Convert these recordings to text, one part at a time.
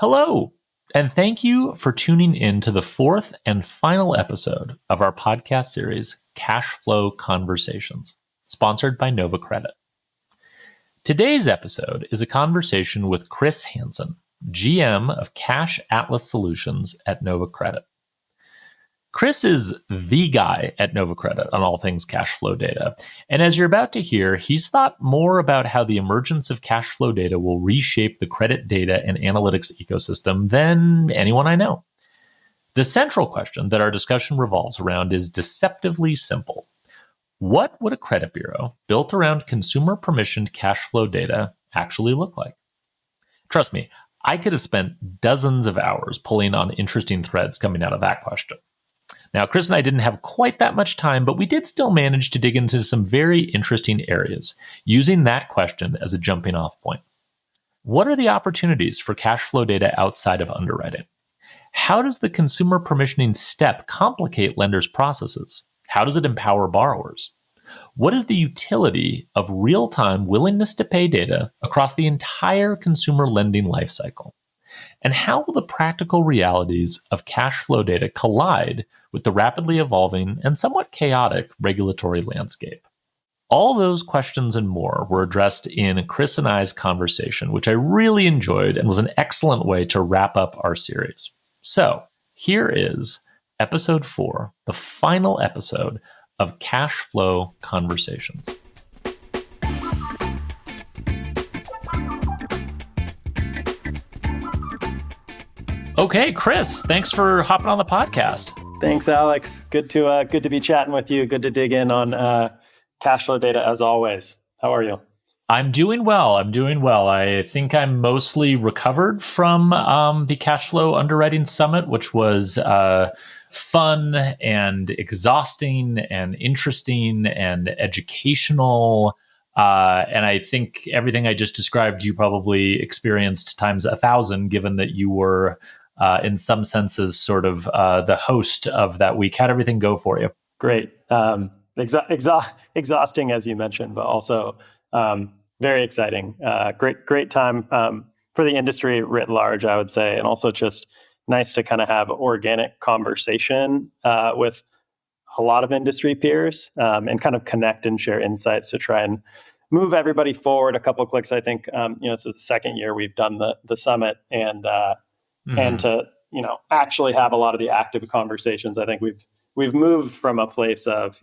Hello, and thank you for tuning in to the fourth and final episode of our podcast series, Cash Flow Conversations, sponsored by Nova Credit. Today's episode is a conversation with Chris Hansen, GM of Cash Atlas Solutions at Nova Credit. Chris is the guy at Nova Credit on all things cash flow data. And as you're about to hear, he's thought more about how the emergence of cash flow data will reshape the credit data and analytics ecosystem than anyone I know. The central question that our discussion revolves around is deceptively simple. What would a credit bureau built around consumer permissioned cash flow data actually look like? Trust me, I could have spent dozens of hours pulling on interesting threads coming out of that question. Now, Chris and I didn't have quite that much time, but we did still manage to dig into some very interesting areas, using that question as a jumping off point. What are the opportunities for cash flow data outside of underwriting? How does the consumer permissioning step complicate lenders' processes? How does it empower borrowers? What is the utility of real-time willingness to pay data across the entire consumer lending lifecycle? And how will the practical realities of cash flow data collide with the rapidly evolving and somewhat chaotic regulatory landscape? All those questions and more were addressed in Chris and I's conversation, which I really enjoyed and was an excellent way to wrap up our series. So here is episode 4, the final episode of Cash Flow Conversations. Okay, Chris, thanks for hopping on the podcast. Thanks, Alex. Good to be chatting with you. Good to dig in on cash flow data as always. How are you? I'm doing well. I think I'm mostly recovered from the Cash Flow Underwriting Summit, which was fun and exhausting and interesting and educational. And I think everything I just described, you probably experienced times 1,000, given that you were, in some senses, sort of the host of that week. How'd everything go for you? Great. Exhausting, as you mentioned, but also very exciting. Great time for the industry writ large, I would say, and also just nice to kind of have organic conversation with a lot of industry peers and kind of connect and share insights to try and move everybody forward a couple of clicks. I think it's the second year we've done the summit, and to actually have a lot of the active conversations. I think we've moved from a place of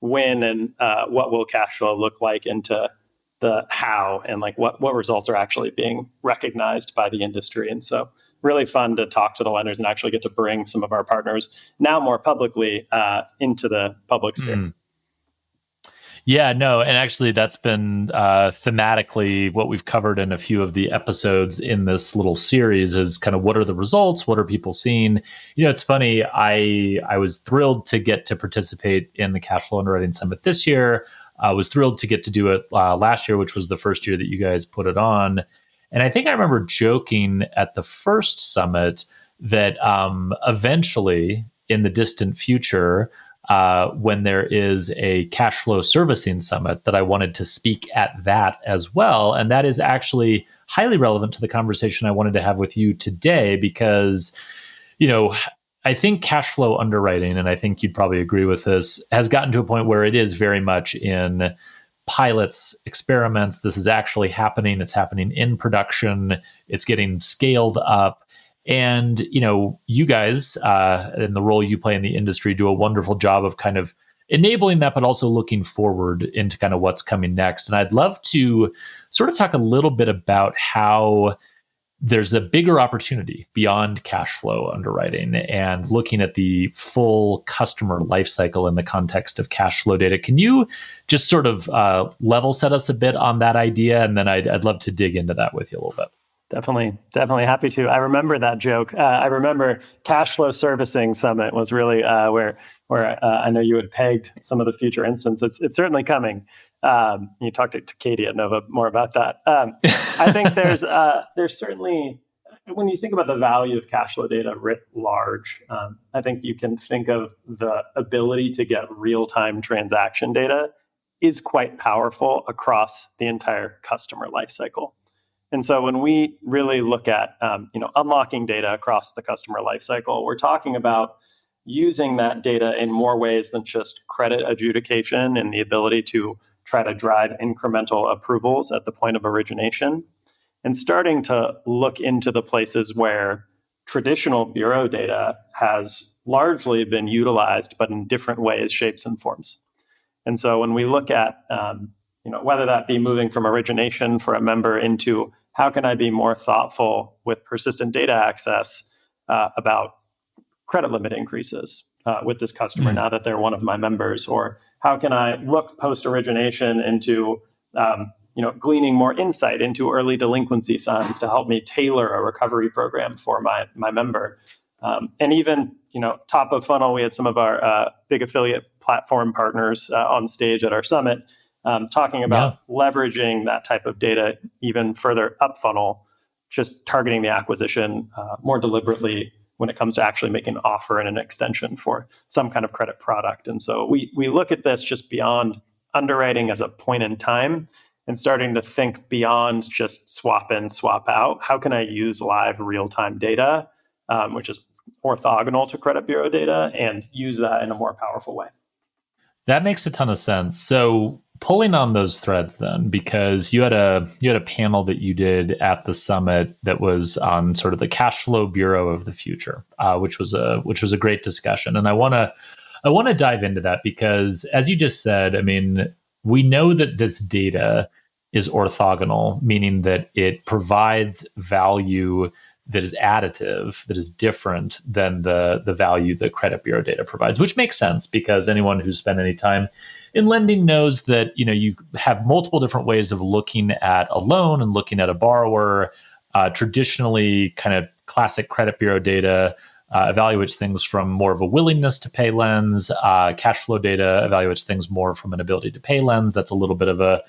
when and what will cash flow look like into the how and like what results are actually being recognized by the industry. And so really fun to talk to the lenders and actually get to bring some of our partners now more publicly into the public sphere. Yeah, no, and actually that's been thematically what we've covered in a few of the episodes in this little series is kind of what are the results, what are people seeing? It's funny, I was thrilled to get to participate in the Cash Flow Underwriting Summit this year. I was thrilled to get to do it last year, which was the first year that you guys put it on. And I think I remember joking at the first summit that eventually in the distant future, when there is a cash flow servicing summit, that I wanted to speak at that as well. And that is actually highly relevant to the conversation I wanted to have with you today, because, I think cash flow underwriting, and I think you'd probably agree with this, has gotten to a point where it is very much in pilots, experiments. This is actually happening. It's happening in production. It's getting scaled up. And, you guys, in the role you play in the industry, do a wonderful job of kind of enabling that, but also looking forward into kind of what's coming next. And I'd love to sort of talk a little bit about how there's a bigger opportunity beyond cash flow underwriting and looking at the full customer lifecycle in the context of cash flow data. Can you just sort of level set us a bit on that idea? And then I'd love to dig into that with you a little bit. Definitely happy to. I remember that joke. I remember Cash Flow Servicing Summit was really where I know you had pegged some of the future instances. It's certainly coming. You talked to Katie at Nova more about that. I think there's certainly, when you think about the value of cash flow data writ large, I think you can think of the ability to get real-time transaction data is quite powerful across the entire customer lifecycle. And so when we really look at unlocking data across the customer lifecycle, we're talking about using that data in more ways than just credit adjudication and the ability to try to drive incremental approvals at the point of origination, and starting to look into the places where traditional bureau data has largely been utilized, but in different ways, shapes, and forms. And so when we look at whether that be moving from origination for a member into how can I be more thoughtful with persistent data access about credit limit increases with this customer now that they're one of my members, or how can I look post origination into gleaning more insight into early delinquency signs to help me tailor a recovery program for my member. And even top of funnel, we had some of our big affiliate platform partners on stage at our summit talking about leveraging that type of data even further up funnel, just targeting the acquisition more deliberately when it comes to actually making an offer and an extension for some kind of credit product. And so we look at this just beyond underwriting as a point in time and starting to think beyond just swap in, swap out. How can I use live real-time data, which is orthogonal to credit bureau data, and use that in a more powerful way? That makes a ton of sense. So pulling on those threads then, because you had a panel that you did at the summit that was on sort of the cash flow bureau of the future, which was a great discussion. And I want to dive into that because, as you just said, I mean, we know that this data is orthogonal, meaning that it provides value that is additive, that is different than the value that credit bureau data provides, which makes sense because anyone who's spent any time in lending knows that you have multiple different ways of looking at a loan and looking at a borrower. Traditionally, kind of classic credit bureau data evaluates things from more of a willingness to pay lens. Cash flow data evaluates things more from an ability to pay lens. That's a little bit of a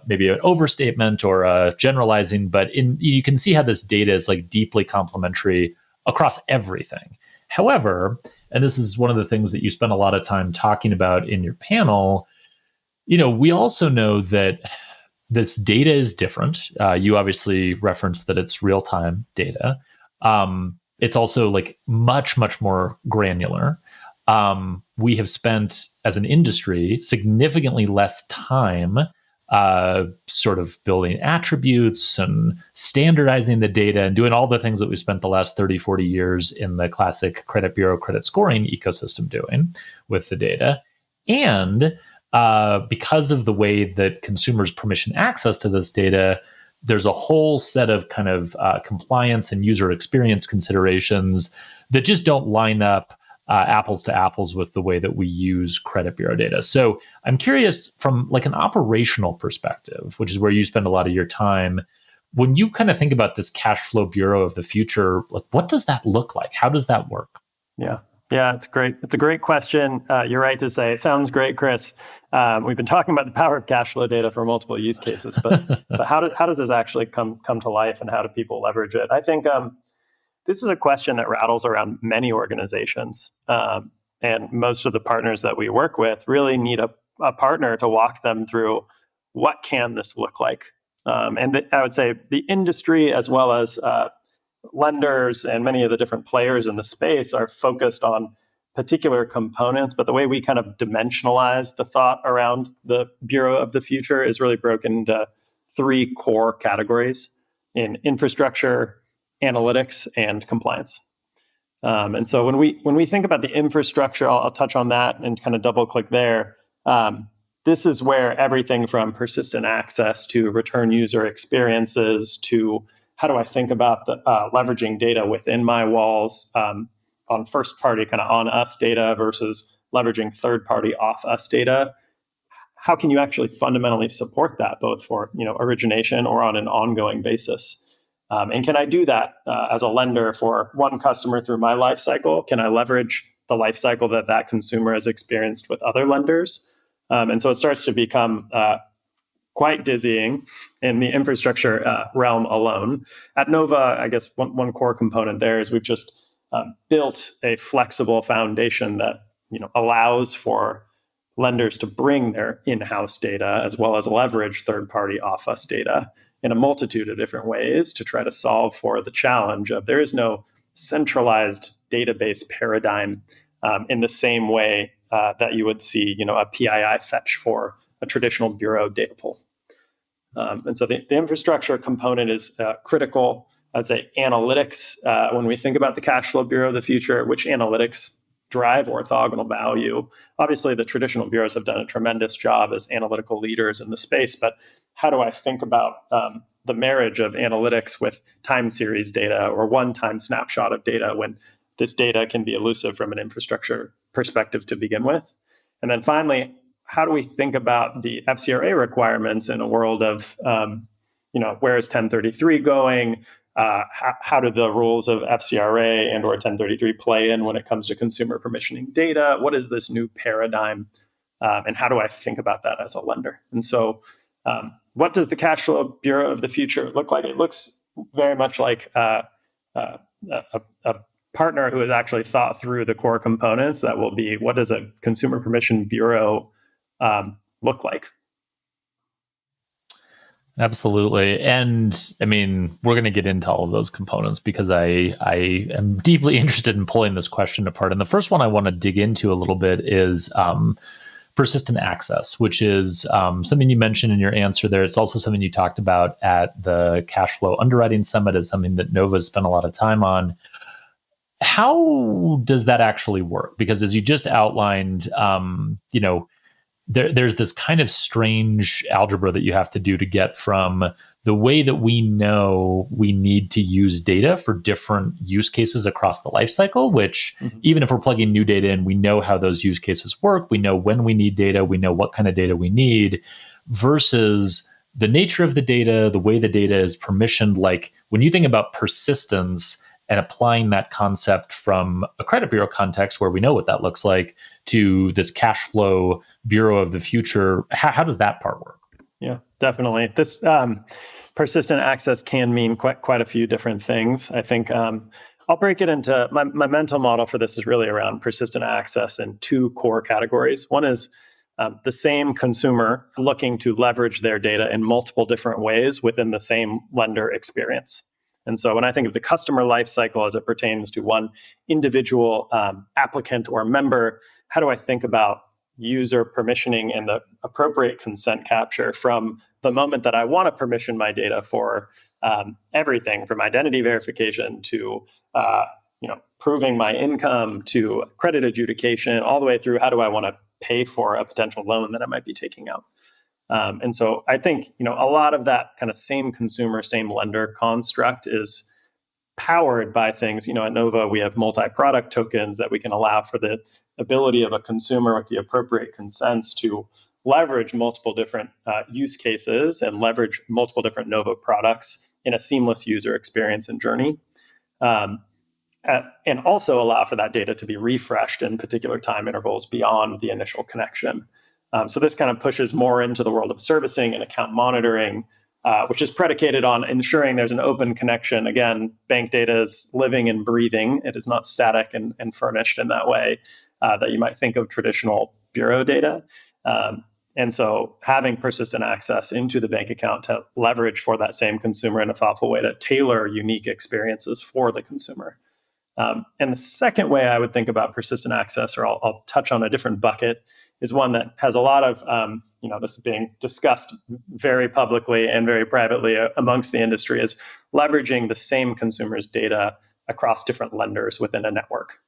maybe an overstatement or generalizing, but you can see how this data is like deeply complementary across everything. However, and this is one of the things that you spent a lot of time talking about in your panel, we also know that this data is different. You obviously referenced that it's real-time data. It's also like much, much more granular. We have spent, as an industry, significantly less time sort of building attributes and standardizing the data and doing all the things that we spent the last 30, 40 years in the classic credit bureau credit scoring ecosystem doing with the data. And because of the way that consumers permission access to this data, there's a whole set of kind of compliance and user experience considerations that just don't line up apples to apples with the way that we use credit bureau data. So I'm curious from like an operational perspective, which is where you spend a lot of your time, when you kind of think about this cash flow bureau of the future, like what does that look like? How does that work? Yeah, it's great. It's a great question. You're right to say, it sounds great, Chris. We've been talking about the power of cash flow data for multiple use cases, but how does this actually come to life, and how do people leverage it? I think this is a question that rattles around many organizations, and most of the partners that we work with really need a partner to walk them through what can this look like. I would say the industry, as well as lenders and many of the different players in the space, are focused on particular components, but the way we kind of dimensionalize the thought around the Bureau of the Future is really broken into three core categories: in infrastructure, analytics, and compliance. And so when we think about the infrastructure, I'll touch on that and kind of double click there. This is where everything from persistent access to return user experiences to how do I think about the leveraging data within my walls on first party kind of on us data versus leveraging third party off us data. How can you actually fundamentally support that both for origination or on an ongoing basis? And can I do that as a lender for one customer through my life cycle? Can I leverage the life cycle that consumer has experienced with other lenders? And so it starts to become quite dizzying in the infrastructure realm alone. At Nova, I guess one core component there is we've just built a flexible foundation that allows for lenders to bring their in-house data as well as leverage third-party off-us data. in a multitude of different ways to try to solve for the challenge of there is no centralized database paradigm in the same way that you would see, a PII fetch for a traditional bureau data pull. And so the infrastructure component is critical. I'd say analytics, when we think about the cash flow bureau of the future, which analytics drive orthogonal value. Obviously, the traditional bureaus have done a tremendous job as analytical leaders in the space, but how do I think about the marriage of analytics with time series data or one-time snapshot of data when this data can be elusive from an infrastructure perspective to begin with? And then finally, how do we think about the FCRA requirements in a world of, where is 1033 going? How do the rules of FCRA and or 1033 play in when it comes to consumer permissioning data? What is this new paradigm? And how do I think about that as a lender? And so what does the cash flow bureau of the future look like? It looks very much like a partner who has actually thought through the core components that will be, what does a consumer permission bureau look like? Absolutely. And I mean, we're going to get into all of those components because I am deeply interested in pulling this question apart. And the first one I want to dig into a little bit is persistent access, which is something you mentioned in your answer there. It's also something you talked about at the Cash Flow Underwriting Summit as something that Nova spent a lot of time on. How does that actually work? Because as you just outlined, there's this kind of strange algebra that you have to do to get from the way that we know we need to use data for different use cases across the lifecycle, which even if we're plugging new data in, we know how those use cases work. We know when we need data. We know what kind of data we need versus the nature of the data, the way the data is permissioned. Like when you think about persistence and applying that concept from a credit bureau context where we know what that looks like to this cash flow bureau of the future, how does that part work? Yeah, definitely. This persistent access can mean quite a few different things. I think I'll break it into my mental model for this is really around persistent access in two core categories. One is the same consumer looking to leverage their data in multiple different ways within the same lender experience. And so when I think of the customer lifecycle as it pertains to one individual applicant or member, how do I think about user permissioning and the appropriate consent capture from the moment that I want to permission my data for everything from identity verification to proving my income to credit adjudication, all the way through how do I want to pay for a potential loan that I might be taking out. And so I think a lot of that kind of same consumer, same lender construct is powered by things. At Nova, we have multi-product tokens that we can allow for the ability of a consumer with the appropriate consents to leverage multiple different use cases and leverage multiple different Nova products in a seamless user experience and journey. And also allow for that data to be refreshed in particular time intervals beyond the initial connection. So this kind of pushes more into the world of servicing and account monitoring, which is predicated on ensuring there's an open connection. Again, bank data is living and breathing. It is not static and furnished in that way that you might think of traditional bureau data. And so having persistent access into the bank account to leverage for that same consumer in a thoughtful way to tailor unique experiences for the consumer. And the second way I would think about persistent access, or I'll touch on a different bucket, is one that has a lot of, this is being discussed very publicly and very privately amongst the industry, is leveraging the same consumer's data across different lenders within a network.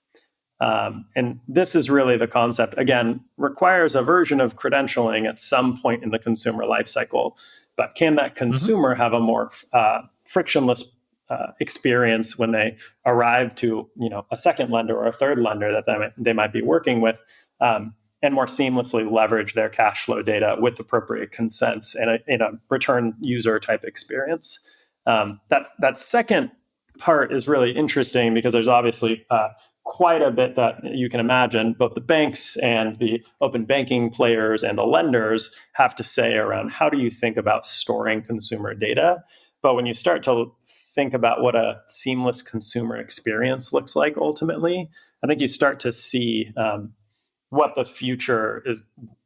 And this is really the concept, again, requires a version of credentialing at some point in the consumer lifecycle. But can that consumer have a more frictionless experience when they arrive to a second lender or a third lender that they might be working with, and more seamlessly leverage their cash flow data with appropriate consents in a return user type experience? That second part is really interesting because there's obviously quite a bit that you can imagine both the banks and the open banking players and the lenders have to say around how do you think about storing consumer data. But when you start to think about what a seamless consumer experience looks like ultimately, I think you start to see what the future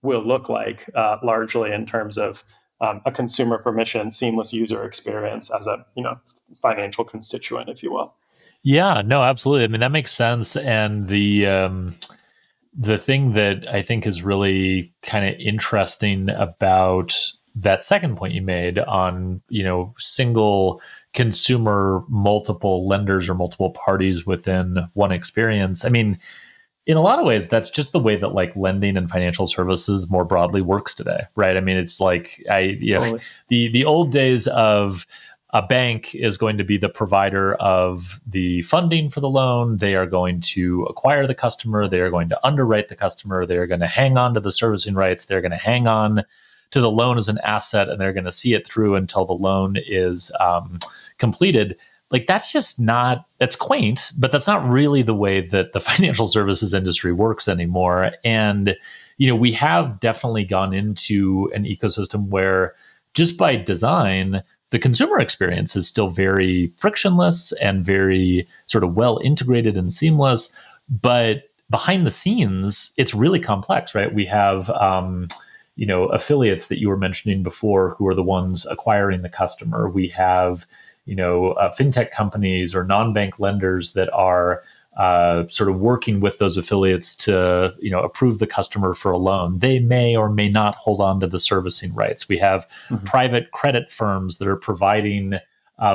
will look like largely in terms of a consumer permission, seamless user experience as a financial constituent, if you will. Yeah, no, absolutely. I mean, that makes sense. And the thing that I think is really kind of interesting about that second point you made on, single consumer, multiple lenders or multiple parties within one experience. I mean, in a lot of ways, that's just the way that like lending and financial services more broadly works today, right? I mean, it's like Totally. the old days of a bank is going to be the provider of the funding for the loan. They are going to acquire the customer. They are going to underwrite the customer. They are going to hang on to the servicing rights. They're going to hang on to the loan as an asset, and they're going to see it through until the loan is completed. Like that's quaint, but that's not really the way that the financial services industry works anymore. And, we have definitely gone into an ecosystem where just by design, the consumer experience is still very frictionless and very sort of well integrated and seamless. But behind the scenes, it's really complex, right? We have, affiliates that you were mentioning before who are the ones acquiring the customer. We have fintech companies or non-bank lenders that are sort of working with those affiliates to approve the customer for a loan. They may or may not hold on to the servicing rights. We have private credit firms that are providing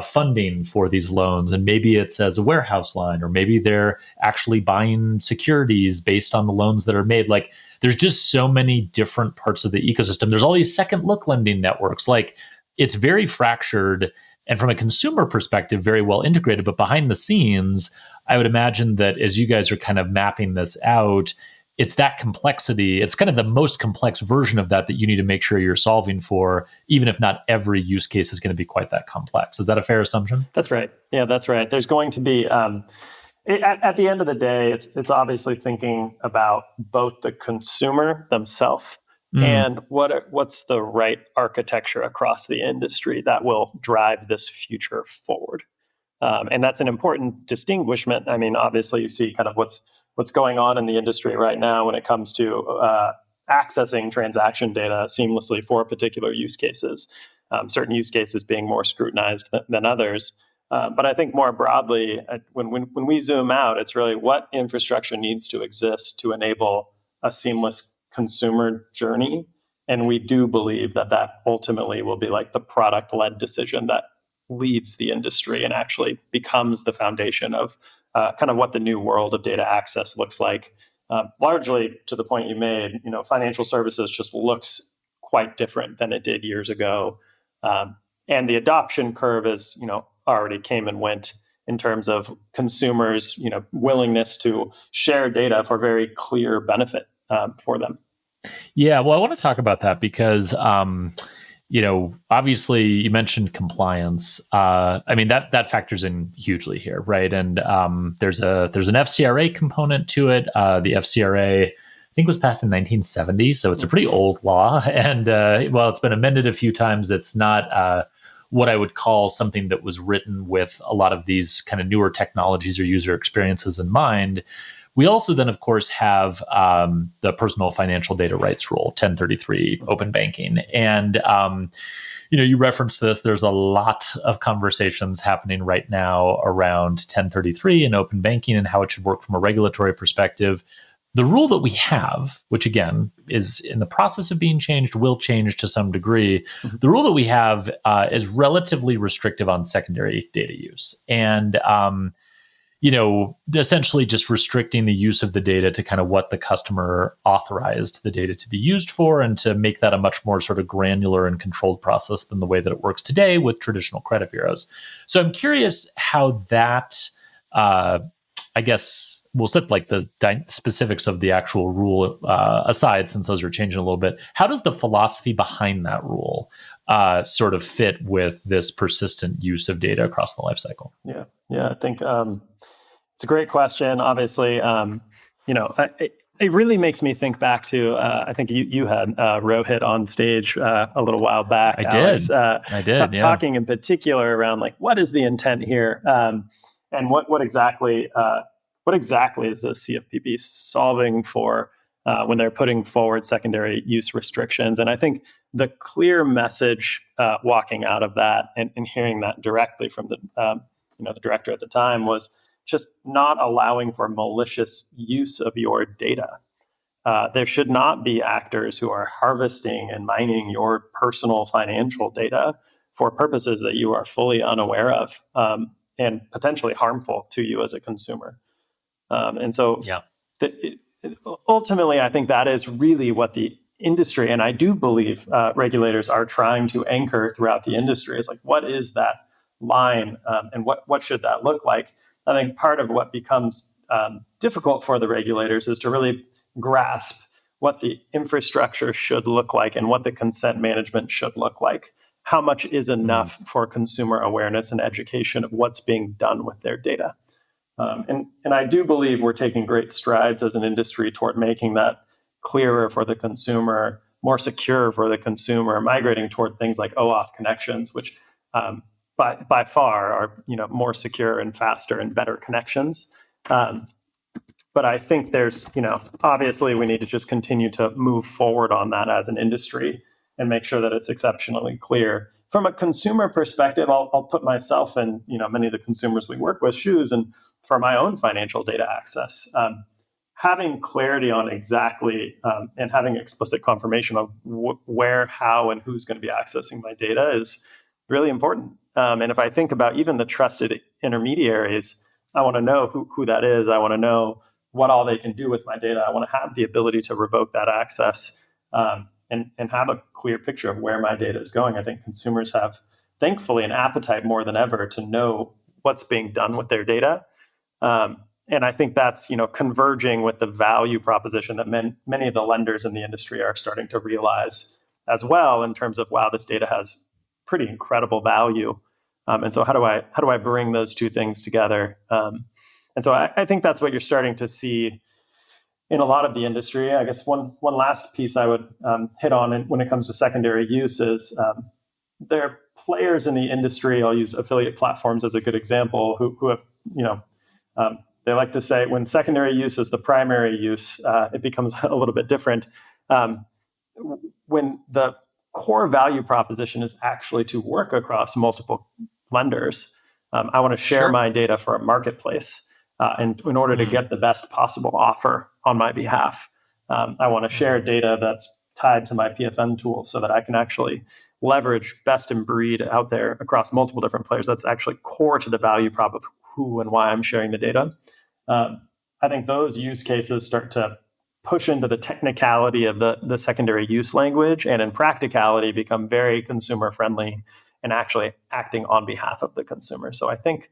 funding for these loans, and maybe it's as a warehouse line, or maybe they're actually buying securities based on the loans that are made. Like, there's just so many different parts of the ecosystem. There's all these second look lending networks. Like, it's very fractured, and from a consumer perspective, very well integrated. But behind the scenes, I would imagine that as you guys are kind of mapping this out, it's that complexity. It's kind of the most complex version of that you need to make sure you're solving for, even if not every use case is going to be quite that complex. Is that a fair assumption? That's right. Yeah, that's right. There's going to be, at the end of the day, it's obviously thinking about both the consumer themselves and what's the right architecture across the industry that will drive this future forward. And that's an important distinguishment. I mean, obviously, you see kind of what's going on in the industry right now when it comes to accessing transaction data seamlessly for particular use cases. Certain use cases being more scrutinized than others. But I think more broadly, when we zoom out, it's really what infrastructure needs to exist to enable a seamless consumer journey. And we do believe that ultimately will be like the product-led decision that leads the industry and actually becomes the foundation of kind of what the new world of data access looks like. Largely to the point you made, financial services just looks quite different than it did years ago. And the adoption curve is, already came and went in terms of consumers, willingness to share data for very clear benefit for them. Yeah, well, I want to talk about that because, obviously you mentioned compliance. I mean, that factors in hugely here, right? And there's an FCRA component to it. The FCRA, I think, was passed in 1970, so it's a pretty old law. And while it's been amended a few times, it's not what I would call something that was written with a lot of these kind of newer technologies or user experiences in mind. We also then, of course, have the Personal Financial Data Rights Rule, 1033, open banking. And, you referenced this. There's a lot of conversations happening right now around 1033 and open banking and how it should work from a regulatory perspective. The rule that we have, which again is in the process of being changed, will change to some degree. The rule that we have is relatively restrictive on secondary data use. And, essentially just restricting the use of the data to kind of what the customer authorized the data to be used for, and to make that a much more sort of granular and controlled process than the way that it works today with traditional credit bureaus. So I'm curious how that, I guess we'll set like the specifics of the actual rule aside, since those are changing a little bit. How does the philosophy behind that rule sort of fit with this persistent use of data across the lifecycle? Yeah, I think it's a great question. Obviously, it really makes me think back to, I think you had Rohit on stage a little while back. I did. Talking in particular around like, what is the intent here? And what exactly is the CFPB solving for when they're putting forward secondary use restrictions? And I think the clear message walking out of that and hearing that directly from the director at the time was just not allowing for malicious use of your data. There should not be actors who are harvesting and mining your personal financial data for purposes that you are fully unaware of, and potentially harmful to you as a consumer. And so ultimately, I think that is really what the industry, and I do believe regulators are trying to anchor throughout the industry, is like, what is that line, and what should that look like? I think part of what becomes difficult for the regulators is to really grasp what the infrastructure should look like and what the consent management should look like. How much is enough for consumer awareness and education of what's being done with their data? And I do believe we're taking great strides as an industry toward making that clearer for the consumer, more secure for the consumer, migrating toward things like OAuth connections, which by far are more secure and faster and better connections. But I think there's, obviously we need to just continue to move forward on that as an industry and make sure that it's exceptionally clear. From a consumer perspective, I'll put myself in, many of the consumers we work with shoes, and for my own financial data access, having clarity on exactly and having explicit confirmation of where, how, and who's going to be accessing my data is really important. And if I think about even the trusted intermediaries, I want to know who that is. I want to know what all they can do with my data. I want to have the ability to revoke that access, and have a clear picture of where my data is going. I think consumers have, thankfully, an appetite more than ever to know what's being done with their data. And I think that's, converging with the value proposition that many of the lenders in the industry are starting to realize as well, in terms of, wow, this data has pretty incredible value. And so how do I bring those two things together? And so I think that's what you're starting to see in a lot of the industry. I guess one last piece I would hit on when it comes to secondary use is there are players in the industry. I'll use affiliate platforms as a good example, who have, they like to say when secondary use is the primary use, it becomes a little bit different. When the core value proposition is actually to work across multiple lenders, I want to share my data for a marketplace. And in order to get the best possible offer on my behalf, I want to share data that's tied to my PFM tool so that I can actually leverage best in breed out there across multiple different players. That's actually core to the value prop of who and why I'm sharing the data. I think those use cases start to push into the technicality of the secondary use language, and in practicality become very consumer friendly and actually acting on behalf of the consumer. So I think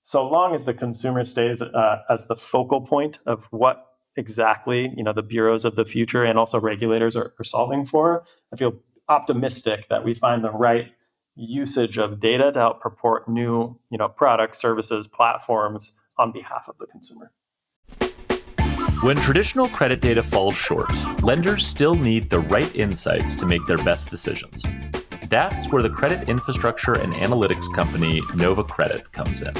so long as the consumer stays as the focal point of what exactly the bureaus of the future and also regulators are solving for, I feel optimistic that we find the right usage of data to help purport new products, services, platforms on behalf of the consumer. When traditional credit data falls short, lenders still need the right insights to make their best decisions. That's where the credit infrastructure and analytics company Nova Credit comes in.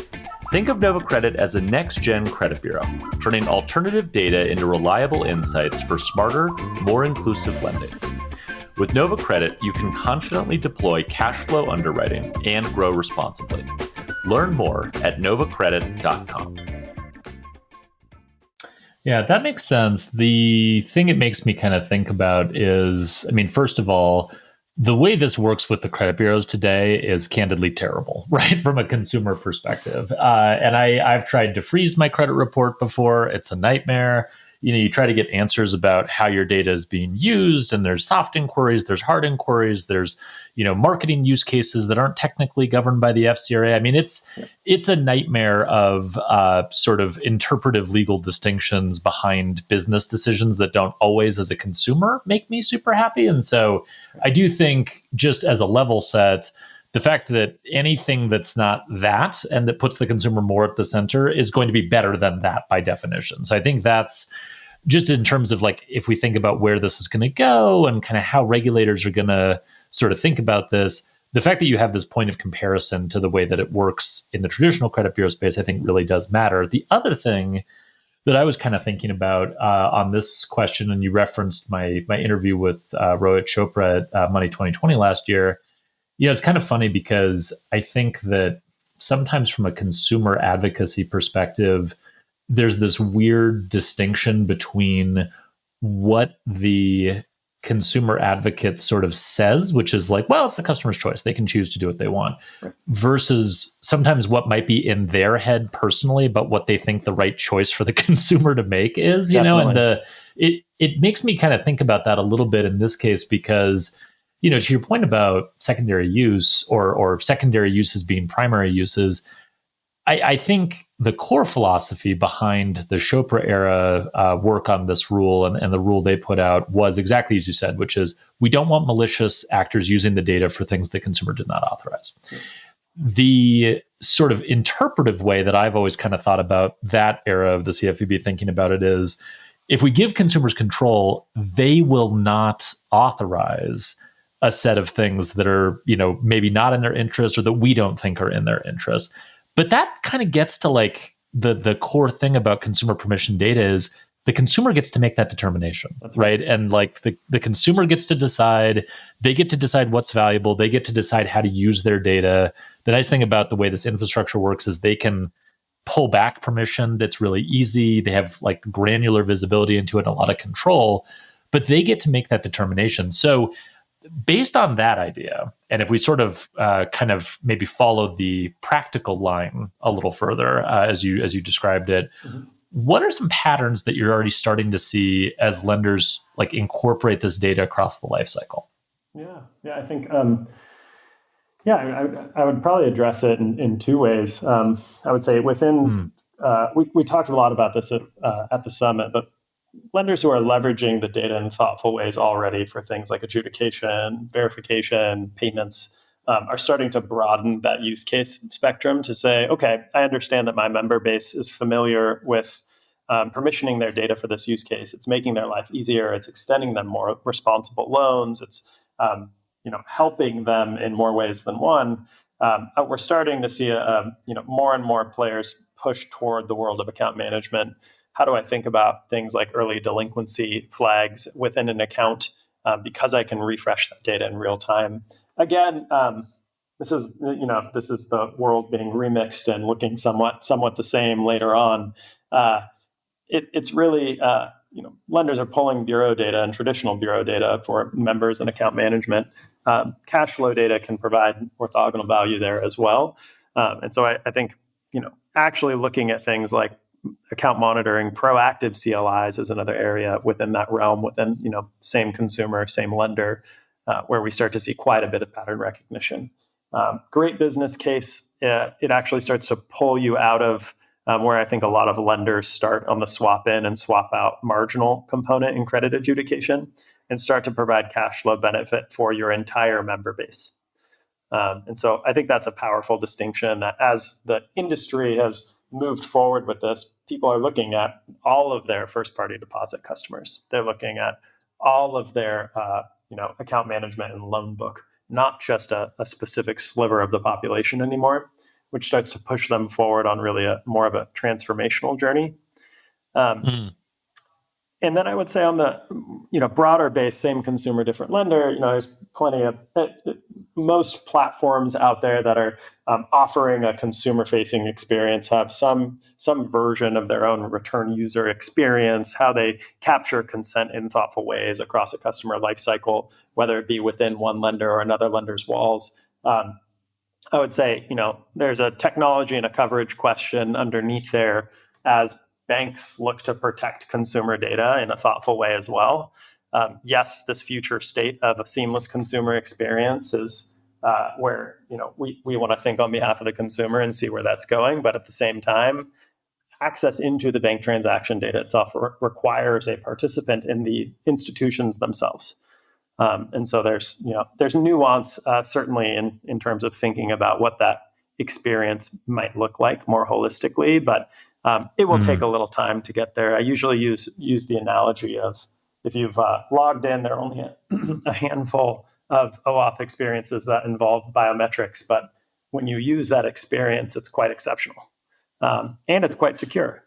Think of Nova Credit as a next-gen credit bureau, turning alternative data into reliable insights for smarter, more inclusive lending. With Nova Credit, you can confidently deploy cash flow underwriting and grow responsibly. Learn more at novacredit.com. Yeah, that makes sense. The thing it makes me kind of think about is, first of all, the way this works with the credit bureaus today is candidly terrible, right? From a consumer perspective. And I've tried to freeze my credit report before. It's a nightmare. You try to get answers about how your data is being used, and there's soft inquiries, there's hard inquiries, there's, marketing use cases that aren't technically governed by the FCRA. It's a nightmare of sort of interpretive legal distinctions behind business decisions that don't always, as a consumer, make me super happy. And so I do think, just as a level set, the fact that anything that's not that and that puts the consumer more at the center is going to be better than that by definition. So I think that's just in terms of, like, if we think about where this is going to go and kind of how regulators are going to sort of think about this, the fact that you have this point of comparison to the way that it works in the traditional credit bureau space, I think really does matter. The other thing that I was kind of thinking about on this question, and you referenced my interview with Rohit Chopra at Money 2020 last year. It's kind of funny because I think that sometimes from a consumer advocacy perspective, there's this weird distinction between what the consumer advocate sort of says, which is like, well, it's the customer's choice. They can choose to do what they want, versus sometimes what might be in their head personally, but what they think the right choice for the consumer to make is, and it makes me kind of think about that a little bit in this case, because, to your point about secondary use or secondary uses being primary uses, I think the core philosophy behind the Chopra era work on this rule and the rule they put out was exactly as you said, which is we don't want malicious actors using the data for things the consumer did not authorize. The sort of interpretive way that I've always kind of thought about that era of the CFPB thinking about it is, if we give consumers control, they will not authorize a set of things that are, maybe not in their interest or that we don't think are in their interest. But that kind of gets to like the core thing about consumer permission data is the consumer gets to make that determination. That's right. And like the consumer gets to decide, they get to decide what's valuable. They get to decide how to use their data. The nice thing about the way this infrastructure works is they can pull back permission. That's really easy. They have like granular visibility into it, a lot of control, but they get to make that determination. So based on that idea, and if we sort of kind of maybe follow the practical line a little further, as you described it, what are some patterns that you're already starting to see as lenders like incorporate this data across the life cycle? Yeah, I think I would probably address it in two ways. I would say within we talked a lot about this at the summit, but lenders who are leveraging the data in thoughtful ways already for things like adjudication, verification, payments, are starting to broaden that use case spectrum to say, okay, I understand that my member base is familiar with permissioning their data for this use case. It's making their life easier. It's extending them more responsible loans. It's helping them in more ways than one. We're starting to see more and more players push toward the world of account management. How do I think about things like early delinquency flags within an account because I can refresh that data in real time? Again, this is the world being remixed and looking somewhat the same later on. It's really lenders are pulling bureau data and traditional bureau data for members and account management. Cash flow data can provide orthogonal value there as well. And so I think actually looking at things like account monitoring, proactive CLIs is another area within that realm, within same consumer, same lender, where we start to see quite a bit of pattern recognition. Great business case. It actually starts to pull you out of where I think a lot of lenders start on the swap in and swap out marginal component in credit adjudication and start to provide cash flow benefit for your entire member base. And so I think that's a powerful distinction that as the industry has moved forward with this, people are looking at all of their first-party deposit customers. They're looking at all of their account management and loan book, not just a specific sliver of the population anymore, which starts to push them forward on really more of a transformational journey. And then I would say on the broader base, same consumer, different lender, there's plenty of most platforms out there that are offering a consumer-facing experience have some version of their own return user experience, how they capture consent in thoughtful ways across a customer lifecycle, whether it be within one lender or another lender's walls. I would say there's a technology and a coverage question underneath there as banks look to protect consumer data in a thoughtful way as well. Yes, this future state of a seamless consumer experience is where we want to think on behalf of the consumer and see where that's going. But at the same time, access into the bank transaction data itself requires a participant in the institutions themselves. And so there's nuance certainly in terms of thinking about what that experience might look like more holistically, but it will take a little time to get there. I usually use the analogy of if you've logged in, there are only a handful of OAuth experiences that involve biometrics, but when you use that experience, it's quite exceptional and it's quite secure.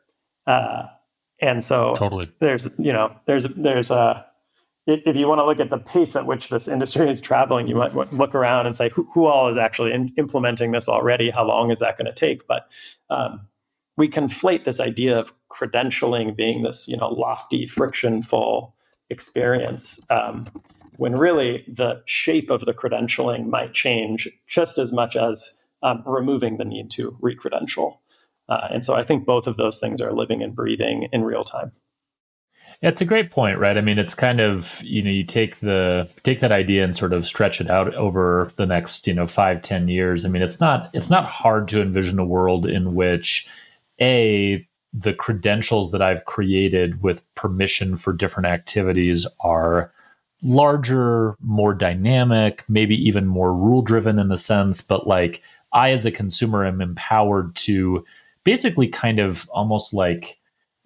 And so Totally. there's a if you want to look at the pace at which this industry is traveling, you might look around and say, who all is actually implementing this already? How long is that going to take? But we conflate this idea of credentialing being this, lofty, frictionful experience, when really the shape of the credentialing might change just as much as removing the need to re-credential. And so I think both of those things are living and breathing in real time. Yeah, it's a great point, right? I mean, it's kind of, you take that idea and sort of stretch it out over the next, 5-10 years. I mean, it's not hard to envision a world in which the credentials that I've created with permission for different activities are larger, more dynamic, maybe even more rule driven in a sense, but like I as a consumer am empowered to basically kind of almost like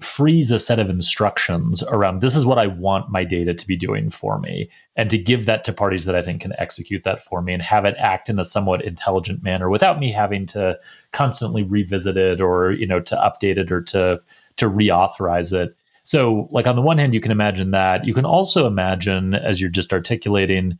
freeze a set of instructions around this is what I want my data to be doing for me, and to give that to parties that I think can execute that for me and have it act in a somewhat intelligent manner without me having to constantly revisit it or to update it or to reauthorize it. So like on the one hand, you can imagine that. You can also imagine, as you're just articulating,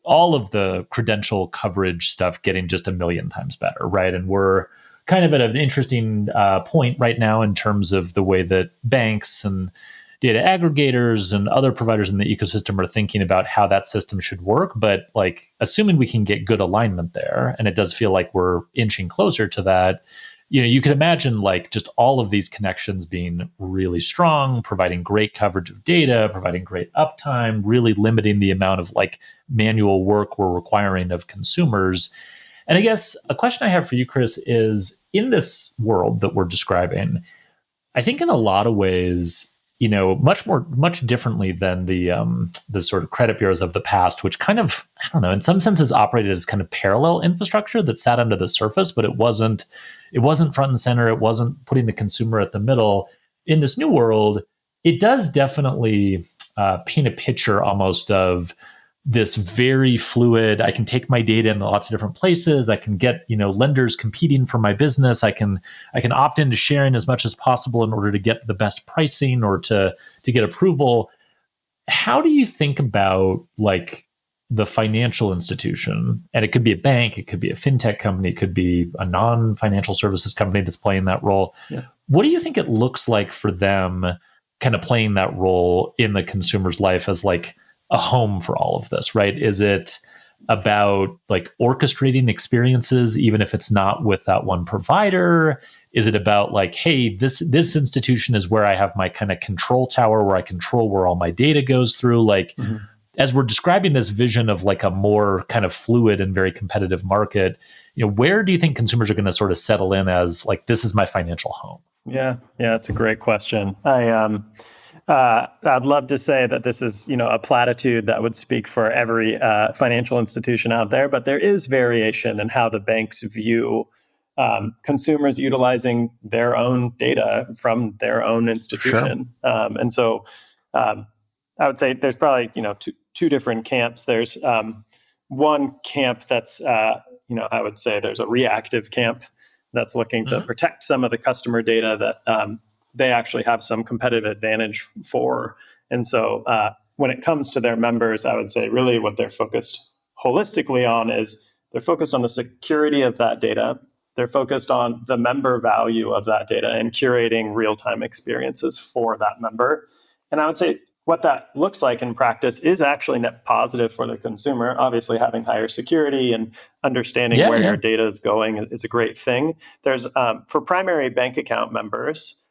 all of the credential coverage stuff getting just a million times better, right? And we're kind of at an interesting point right now in terms of the way that banks and data aggregators and other providers in the ecosystem are thinking about how that system should work. But like, assuming we can get good alignment there, and it does feel like we're inching closer to that, you could imagine like just all of these connections being really strong, providing great coverage of data, providing great uptime, really limiting the amount of like manual work we're requiring of consumers. And I guess a question I have for you, Chris, is in this world that we're describing, I think in a lot of ways, much differently than the sort of credit bureaus of the past, which kind of, I don't know, in some senses operated as kind of parallel infrastructure that sat under the surface, but it wasn't front and center. It wasn't putting the consumer at the middle. In this new world, it does definitely paint a picture almost of this very fluid, I can take my data in lots of different places. I can get, lenders competing for my business. I can opt into sharing as much as possible in order to get the best pricing or to get approval. How do you think about like the financial institution? And it could be a bank, it could be a fintech company, it could be a non-financial services company that's playing that role. Yeah. What do you think it looks like for them kind of playing that role in the consumer's life as like a home for all of this, right? Is it about like orchestrating experiences, even if it's not with that one provider? Is it about like, hey, this institution is where I have my kind of control tower where I control where all my data goes through? Like, as we're describing this vision of like a more kind of fluid and very competitive market, where do you think consumers are going to sort of settle in as like, this is my financial home? Yeah, it's a great question. I'd love to say that this is, a platitude that would speak for every financial institution out there, but there is variation in how the banks view consumers utilizing their own data from their own institution. Sure. And so I would say there's probably, two different camps. There's one camp that's, I would say there's a reactive camp that's looking to protect some of the customer data that they actually have some competitive advantage for. And so when it comes to their members, I would say really what they're focused holistically on is they're focused on the security of that data. They're focused on the member value of that data and curating real-time experiences for that member. And I would say what that looks like in practice is actually net positive for the consumer. Obviously, having higher security and understanding where your data is going is a great thing. There's for primary bank account members,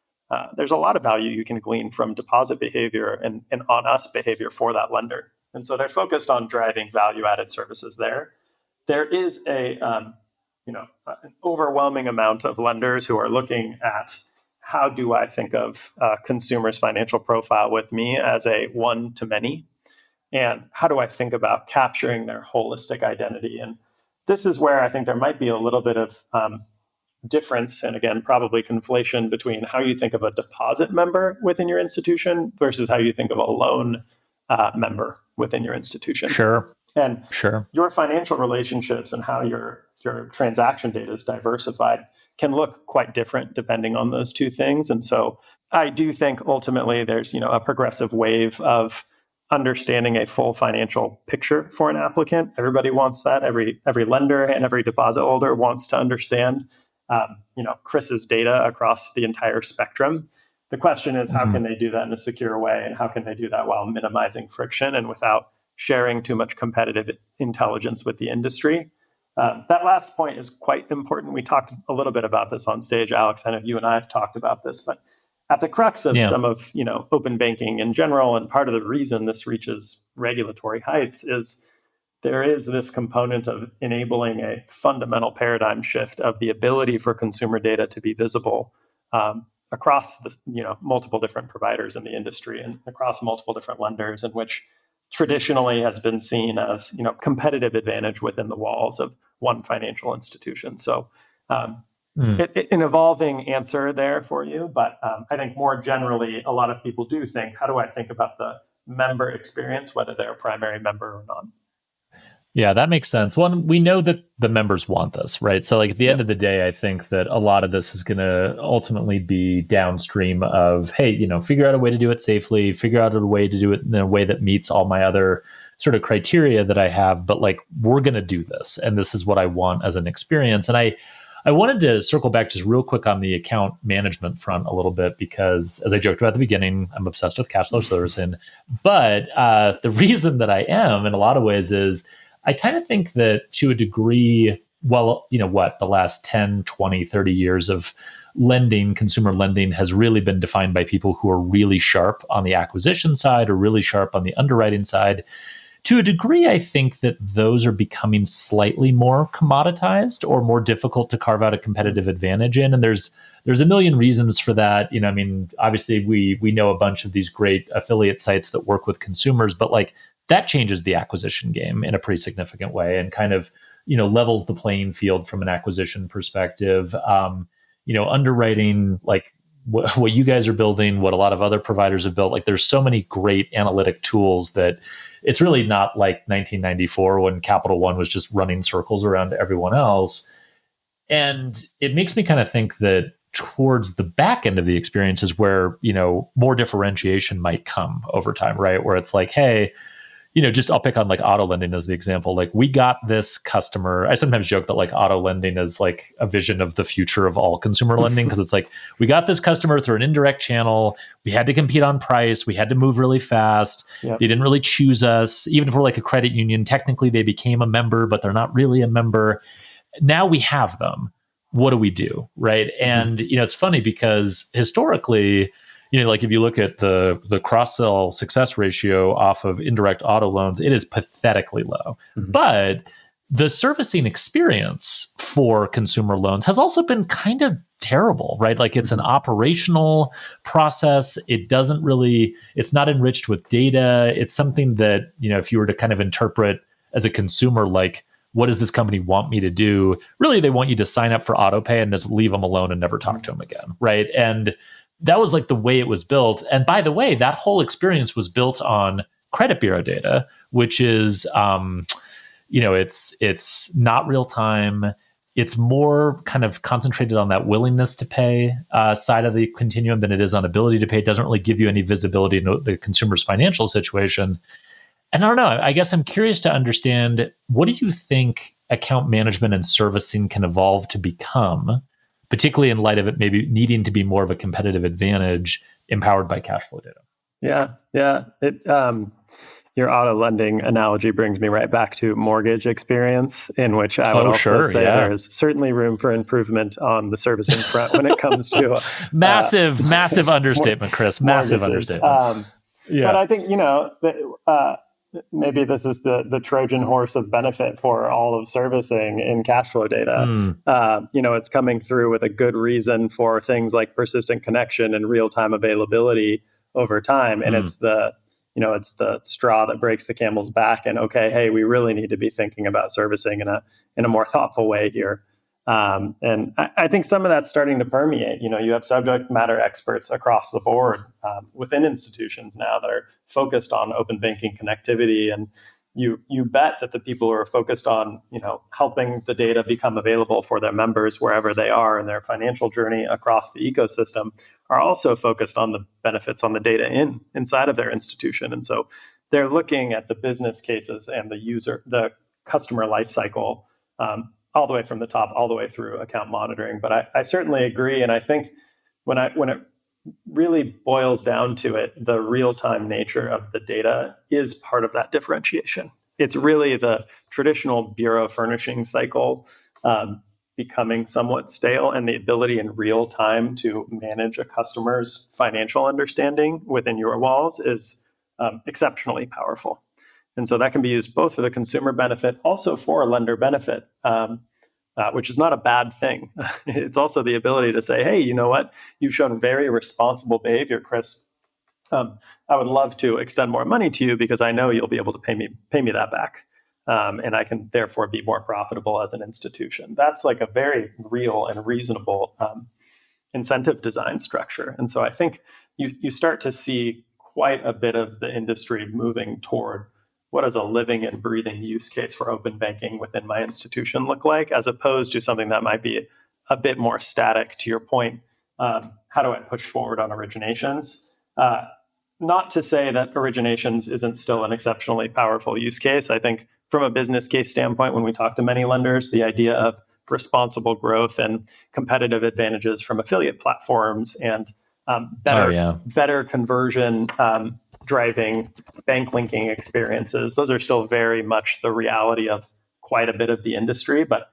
there's a lot of value you can glean from deposit behavior and on-us behavior for that lender. And so they're focused on driving value-added services there. There is an overwhelming amount of lenders who are looking at how do I think of consumers' financial profile with me as a one-to-many, and how do I think about capturing their holistic identity? And this is where I think there might be a little bit of difference, and again, probably conflation between how you think of a deposit member within your institution versus how you think of a loan member within your institution. Sure. And your financial relationships and how your transaction data is diversified can look quite different depending on those two things. And so I do think ultimately there's, a progressive wave of understanding a full financial picture for an applicant. Everybody wants that. Every lender and every deposit holder wants to understand, Chris's data across the entire spectrum. The question is, how can they do that in a secure way, and how can they do that while minimizing friction and without sharing too much competitive intelligence with the industry? That last point is quite important. We talked a little bit about this on stage, Alex. I know you and I have talked about this, but at the crux of some of open banking in general, and part of the reason this reaches regulatory heights, is there is this component of enabling a fundamental paradigm shift of the ability for consumer data to be visible across the multiple different providers in the industry and across multiple different lenders, in which traditionally has been seen as competitive advantage within the walls of one financial institution. So an evolving answer there for you, but I think more generally, a lot of people do think, how do I think about the member experience, whether they're a primary member or not? Yeah, that makes sense. Well, we know that the members want this, right? So like at the end of the day, I think that a lot of this is going to ultimately be downstream of, hey, figure out a way to do it safely, figure out a way to do it in a way that meets all my other sort of criteria that I have, but like, we're going to do this. And this is what I want as an experience. And I wanted to circle back just real quick on the account management front a little bit, because as I joked about at the beginning, I'm obsessed with cash flow servicing. But the reason that I am in a lot of ways is I kind of think that to a degree, well, the last 10, 20, 30 years of lending, consumer lending, has really been defined by people who are really sharp on the acquisition side or really sharp on the underwriting side. To a degree, I think that those are becoming slightly more commoditized or more difficult to carve out a competitive advantage in. And there's a million reasons for that. Obviously we know a bunch of these great affiliate sites that work with consumers, but like, that changes the acquisition game in a pretty significant way and kind of, levels the playing field from an acquisition perspective. Underwriting, like what you guys are building, what a lot of other providers have built, like there's so many great analytic tools that it's really not like 1994 when Capital One was just running circles around everyone else. And it makes me kind of think that towards the back end of the experience is where, more differentiation might come over time, right? Where it's like, hey, just I'll pick on like auto lending as the example. Like we got this customer. I sometimes joke that like auto lending is like a vision of the future of all consumer lending, because it's like we got this customer through an indirect channel. We had to compete on price. We had to move really fast. Yep. They didn't really choose us. Even if we're like a credit union, technically they became a member, but they're not really a member. Now we have them. What do we do? Right. And, it's funny because historically, like if you look at the cross-sell success ratio off of indirect auto loans, it is pathetically low. But the servicing experience for consumer loans has also been kind of terrible, right? Like it's an operational process. It's not enriched with data. It's something that, if you were to kind of interpret as a consumer, like, what does this company want me to do? Really, they want you to sign up for autopay and just leave them alone and never talk to them again, right? And that was like the way it was built. And by the way, that whole experience was built on credit bureau data, which is, it's not real time. It's more kind of concentrated on that willingness to pay side of the continuum than it is on ability to pay. It doesn't really give you any visibility into the consumer's financial situation. And I don't know, I guess I'm curious to understand, what do you think account management and servicing can evolve to become, particularly in light of it maybe needing to be more of a competitive advantage empowered by cash flow data? Yeah. Your auto lending analogy brings me right back to mortgage experience, in which I would say there's certainly room for improvement on the servicing front when it comes to massive understatement, Chris. Massive understatement. But I think maybe this is the Trojan horse of benefit for all of servicing in cash flow data. It's coming through with a good reason for things like persistent connection and real-time availability over time. And it's the straw that breaks the camel's back. And okay, hey, we really need to be thinking about servicing in a more thoughtful way here. And I think some of that's starting to permeate. You have subject matter experts across the board within institutions now that are focused on open banking connectivity and you bet that the people who are focused on helping the data become available for their members wherever they are in their financial journey across the ecosystem are also focused on the benefits on the data inside of their institution. And so they're looking at the business cases and the customer lifecycle, all the way from the top, all the way through account monitoring. But I certainly agree, and I think when it really boils down to it, the real-time nature of the data is part of that differentiation. It's really the traditional bureau furnishing cycle becoming somewhat stale, and the ability in real time to manage a customer's financial understanding within your walls is exceptionally powerful. And so that can be used both for the consumer benefit, also for a lender benefit, which is not a bad thing. It's also the ability to say, hey, you know what? You've shown very responsible behavior, Chris. I would love to extend more money to you because I know you'll be able to pay me that back. And I can therefore be more profitable as an institution. That's like a very real and reasonable incentive design structure. And so I think you start to see quite a bit of the industry moving toward what does a living and breathing use case for open banking within my institution look like, as opposed to something that might be a bit more static. To your point, how do I push forward on originations? Not to say that originations isn't still an exceptionally powerful use case. I think from a business case standpoint, when we talk to many lenders, the idea of responsible growth and competitive advantages from affiliate platforms and better conversion driving bank linking experiences, those are still very much the reality of quite a bit of the industry. But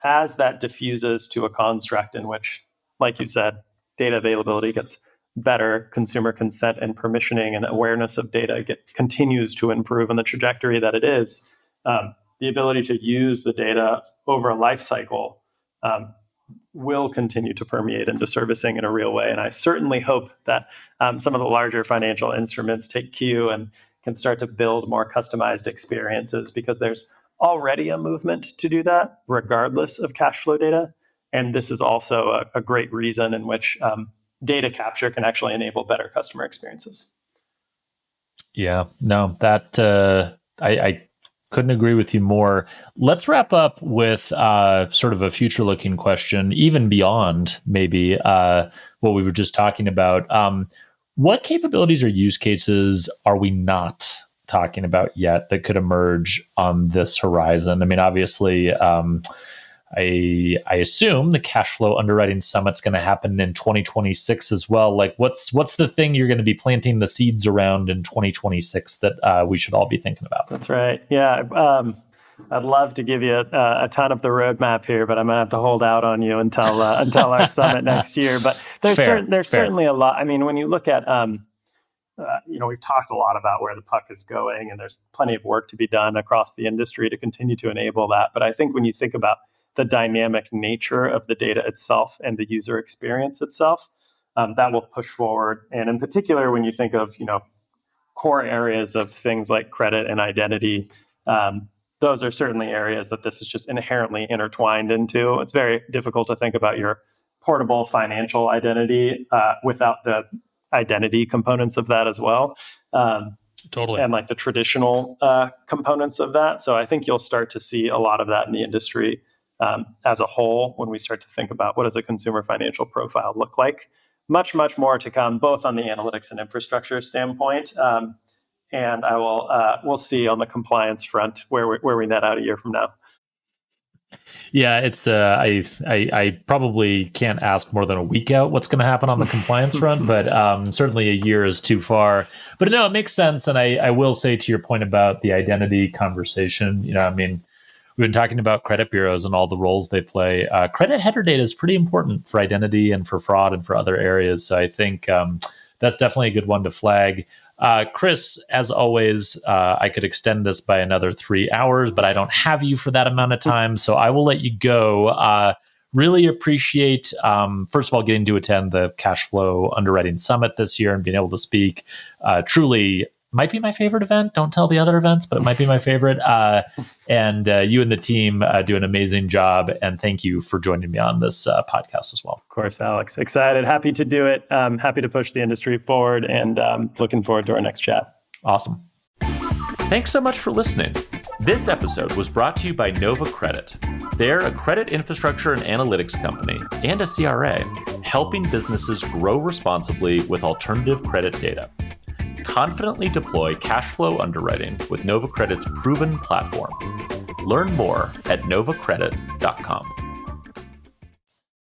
as that diffuses to a construct in which, like you said, data availability gets better, consumer consent and permissioning and awareness of data continues to improve in the trajectory that it is, the ability to use the data over a life cycle will continue to permeate into servicing in a real way. And I certainly hope that some of the larger financial instruments take cue and can start to build more customized experiences, because there's already a movement to do that regardless of cash flow data. And this is also a great reason in which data capture can actually enable better customer experiences. Yeah, no, that I couldn't agree with you more. Let's wrap up with sort of a future-looking question, even beyond maybe what we were just talking about. What capabilities or use cases are we not talking about yet that could emerge on this horizon? I mean, obviously, I assume the cash flow underwriting summit's going to happen in 2026 as well. Like, what's the thing you're going to be planting the seeds around in 2026 that we should all be thinking about? That's right. Yeah. I'd love to give you a ton of the roadmap here, but I'm going to have to hold out on you until our summit next year. But there's certainly a lot. I mean, when you look at, we've talked a lot about where the puck is going, and there's plenty of work to be done across the industry to continue to enable that. But I think when you think about the dynamic nature of the data itself and the user experience itself, that will push forward. And in particular, when you think of, core areas of things like credit and identity, those are certainly areas that this is just inherently intertwined into. It's very difficult to think about your portable financial identity without the identity components of that as well. Totally. And like the traditional components of that. So I think you'll start to see a lot of that in the industry as a whole when we start to think about what does a consumer financial profile look like. Much, much more to come, both on the analytics and infrastructure standpoint. And we'll see on the compliance front where we net out a year from now. Yeah, it's I probably can't ask more than a week out what's going to happen on the compliance front, but certainly a year is too far. But no, it makes sense. And I will say, to your point about the identity conversation, I mean, we've been talking about credit bureaus and all the roles they play. Credit header data is pretty important for identity and for fraud and for other areas. So I think that's definitely a good one to flag. Chris, as always, I could extend this by another 3 hours, but I don't have you for that amount of time. So I will let you go. Really appreciate, first of all, getting to attend the Cash Flow Underwriting Summit this year and being able to speak. Truly might be my favorite event. Don't tell the other events, but it might be my favorite. And you and the team do an amazing job. And thank you for joining me on this podcast as well. Of course, Alex. Excited. Happy to do it. Happy to push the industry forward, and looking forward to our next chat. Awesome. Thanks so much for listening. This episode was brought to you by Nova Credit. They're a credit infrastructure and analytics company and a CRA, helping businesses grow responsibly with alternative credit data. Confidently deploy cash flow underwriting with Nova Credit's proven platform. Learn more at novacredit.com.